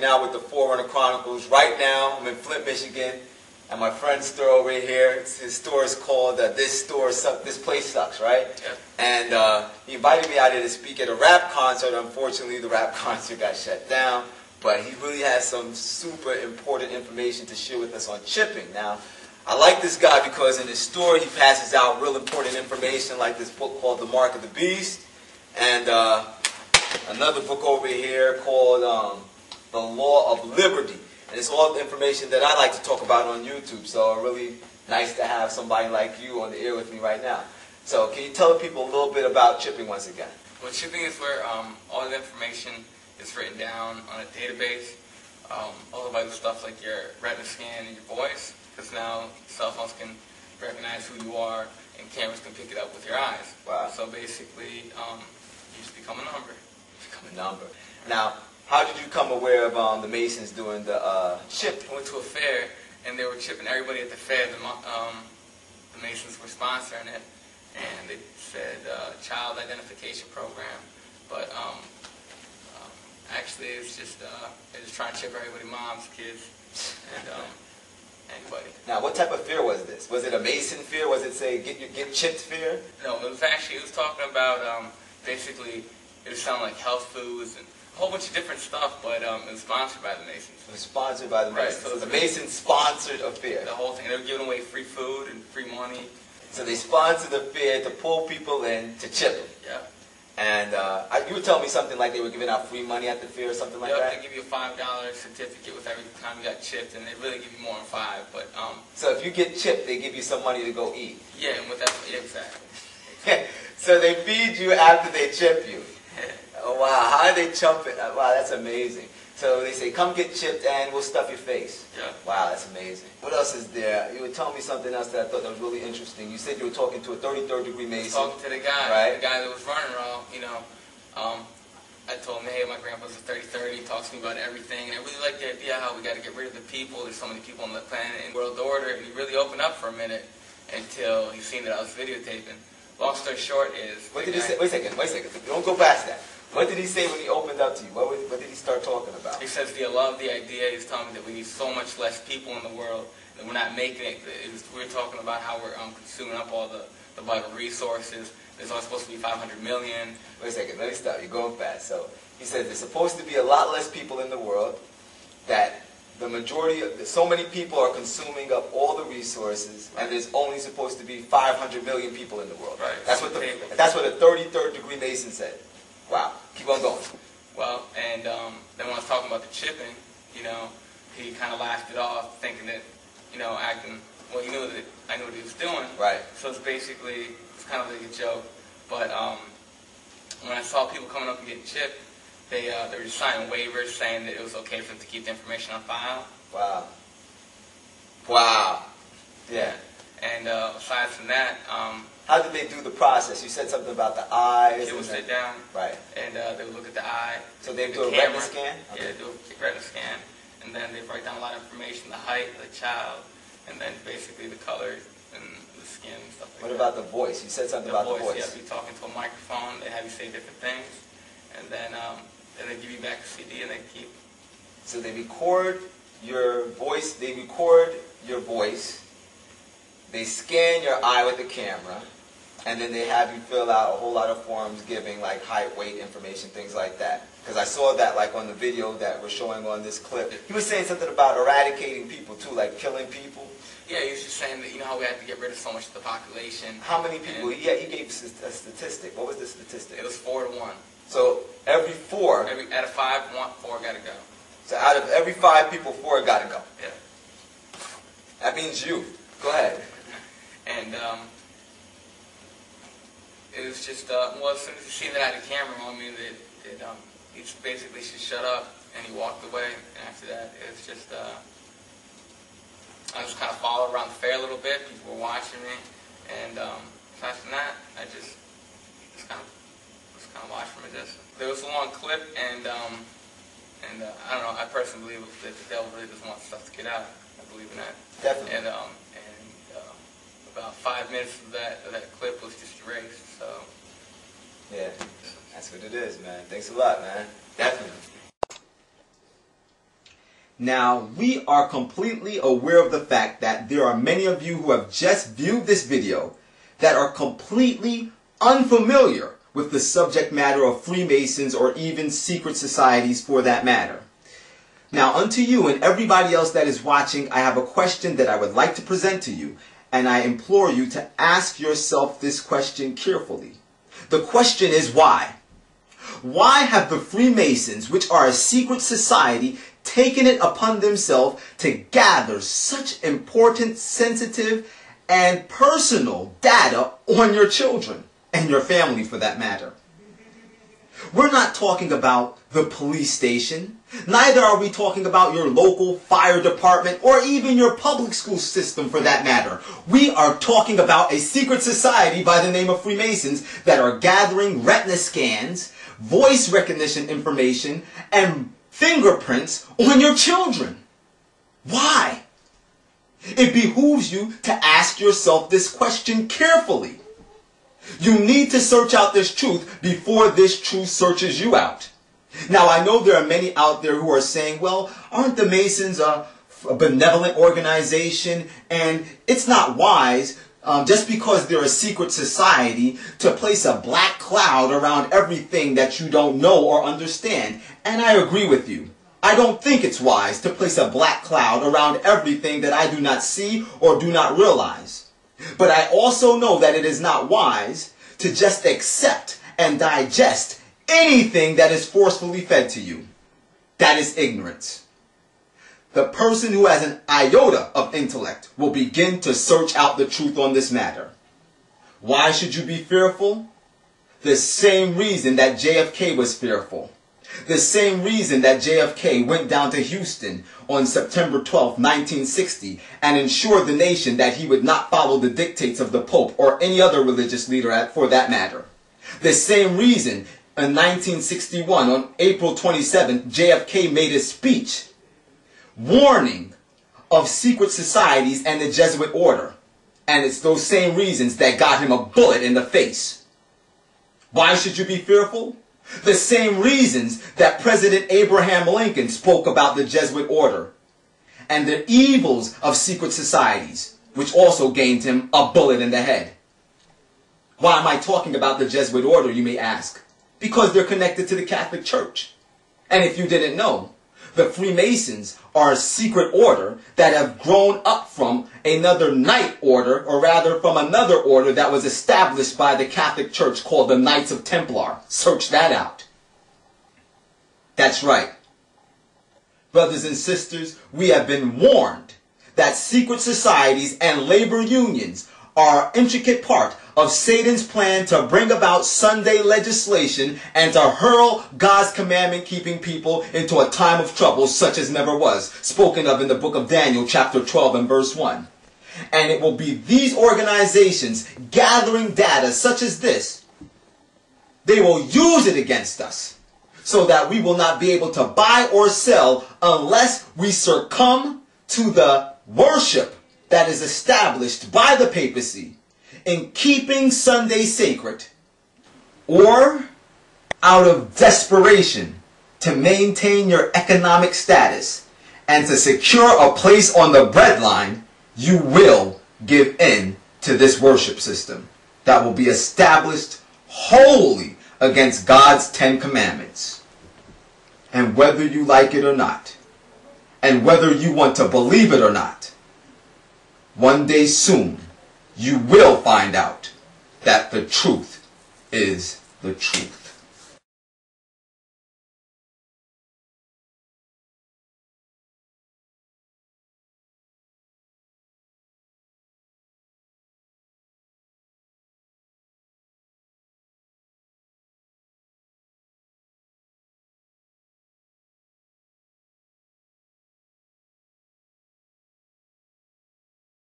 now with the Forerunner Chronicles. Right now, I'm in Flint, Michigan, and my friend's store over here. His store is called This Place Sucks, right? Yep. And he invited me out here to speak at a rap concert. Unfortunately, the rap concert got shut down, but he really has some super important information to share with us on chipping. Now, I like this guy because in his store he passes out real important information, like this book called The Mark of the Beast, and another book over here called The Law of Liberty. And it's all the information that I like to talk about on YouTube. So really nice to have somebody like you on the air with me right now. So can you tell people a little bit about chipping once again? Well, chipping is where all the information is written down on a database. All the vital stuff like your retina scan and your voice. Because now cell phones can recognize who you are and cameras can pick it up with your eyes. Wow. So basically, you just become a number. Become a number. Now, how did you come aware of the Masons doing the chip? I went to a fair and they were chipping everybody at the fair. The Masons were sponsoring it, and they said child identification program. But actually, it's just they're just trying to chip everybody, moms, kids, and anybody. Now, what type of fair was this? Was it a Mason fair? Was it, say, get chipped fair? No, it was talking about basically it was selling like health foods and a whole bunch of different stuff, but it was sponsored by the Masons. It was sponsored by the Masons. Right, so the Masons sponsored a fair. The whole thing. They were giving away free food and free money. So they sponsored the fair to pull people in to chip them. Yeah. And you were telling me something like they were giving out free money at the fair or something like Yep, that? they give you a $5 certificate with every time you got chipped, and they really give you more than $5. But so if you get chipped, they give you some money to go eat. Yeah, and with that, yeah, exactly. So they feed you after they chip you. Oh, wow, how did they chump it? Wow, that's amazing. So they say, come get chipped and we'll stuff your face. Yeah. Wow, that's amazing. What else is there? You were telling me something else that I thought that was really interesting. You said you were talking to a 33rd degree Mason. Talking to the guy, right? The guy that was running around, you know. I told him, hey, my grandpa's a 33rd. He talks to me about everything. And I really like the idea how we got to get rid of the people. There's so many people on the planet and world order. And he really opened up for a minute until he seen that I was videotaping. Long story short is... What did he say? Wait a second. Don't go past that. What did he say when he opened up to you? What did he start talking about? He says, I love the idea. He's telling me that we need so much less people in the world, that we're not making it. We're talking about how we're consuming up all the vital resources. There's only supposed to be 500 million. Wait a second, let me stop. You're going fast. So he says there's supposed to be a lot less people in the world, that the majority of, so many people are consuming up all the resources, and there's only supposed to be 500 million people in the world. Right. That's what a 33rd degree Mason said. Wow. Keep on going. Well, and then when I was talking about the chipping, you know, he kind of laughed it off, thinking that, you know, acting, well, he knew that I knew what he was doing. Right. So it's basically, it's kind of like a joke. But when I saw people coming up and getting chipped, they were just signing waivers saying that it was okay for them to keep the information on file. Wow. Wow. Yeah. And aside from that, how did they do the process? You said something about the eyes. They would sit down, right, and they would look at the eye. So they the do a camera. retina scan? Okay. Yeah, they do a retina scan, and then they write down a lot of information, the height of the child, and then basically the colors and the skin and stuff like that. What about the voice? You said something about the voice. Yeah, you're talking to a microphone, they have you say different things, and then they give you back a CD and they keep. So they record your voice, they scan your eye with the camera, and then they have you fill out a whole lot of forms giving like height, weight information, things like that. Because I saw that like on the video that we're showing on this clip. He was saying something about eradicating people too, like killing people. Yeah, he was just saying that, you know how we had to get rid of so much of the population. How many people? Yeah, he gave us a statistic. What was the statistic? It was 4 to 1. So every 4. Out of 5, 4 got to go. So out of every 5 people, 4 got to go. Yeah. That means you. Go ahead. And it was just, well, as soon as he seen that I had a camera on me, he just basically should shut up, and he walked away. And after that, it was just, I just kind of followed around the fair a little bit. People were watching me, and aside from that, I just kind of watched from a distance. There was a long clip, and I don't know. I personally believe that the devil really just wants stuff to get out. I believe in that. Definitely. And about 5 minutes of that clip was just erased. So yeah, that's what it is, man. Thanks a lot, man. Definitely. Now, we are completely aware of the fact that there are many of you who have just viewed this video that are completely unfamiliar with the subject matter of Freemasons or even secret societies for that matter. Now, unto you and everybody else that is watching, I have a question that I would like to present to you, and I implore you to ask yourself this question carefully. The question is why? Why have the Freemasons, which are a secret society, taken it upon themselves to gather such important, sensitive, and personal data on your children and your family for that matter? We're not talking about the police station. Neither are we talking about your local fire department or even your public school system for that matter. We are talking about a secret society by the name of Freemasons that are gathering retina scans, voice recognition information, and fingerprints on your children. Why? It behooves you to ask yourself this question carefully. You need to search out this truth before this truth searches you out. Now, I know there are many out there who are saying, well, aren't the Masons a benevolent organization? And it's not wise, just because they're a secret society, to place a black cloud around everything that you don't know or understand. And I agree with you. I don't think it's wise to place a black cloud around everything that I do not see or do not realize. But I also know that it is not wise to just accept and digest anything that is forcefully fed to you. That is ignorance. The person who has an iota of intellect will begin to search out the truth on this matter. Why should you be fearful? The same reason that JFK was fearful. The same reason that JFK went down to Houston on September 12, 1960 and ensured the nation that he would not follow the dictates of the Pope or any other religious leader for that matter. The same reason in 1961 on April 27th, JFK made a speech warning of secret societies and the Jesuit order. And it's those same reasons that got him a bullet in the face. Why should you be fearful? The same reasons that President Abraham Lincoln spoke about the Jesuit order and the evils of secret societies, which also gained him a bullet in the head. Why am I talking about the Jesuit order, you may ask? Because they're connected to the Catholic Church. And if you didn't know, the Freemasons are a secret order that have grown up from another knight order, or rather from another order that was established by the Catholic Church called the Knights of Templar. Search that out. That's right. Brothers and sisters, we have been warned that secret societies and labor unions are an intricate part of Satan's plan to bring about Sunday legislation and to hurl God's commandment-keeping people into a time of trouble such as never was, spoken of in the book of Daniel, chapter 12 and verse 1. And it will be these organizations gathering data such as this. They will use it against us so that we will not be able to buy or sell unless we succumb to the worship that is established by the papacy in keeping Sunday sacred, or out of desperation to maintain your economic status and to secure a place on the breadline, you will give in to this worship system that will be established wholly against God's 10 commandments. And whether you like it or not, and whether you want to believe it or not, one day soon, you will find out that the truth is the truth.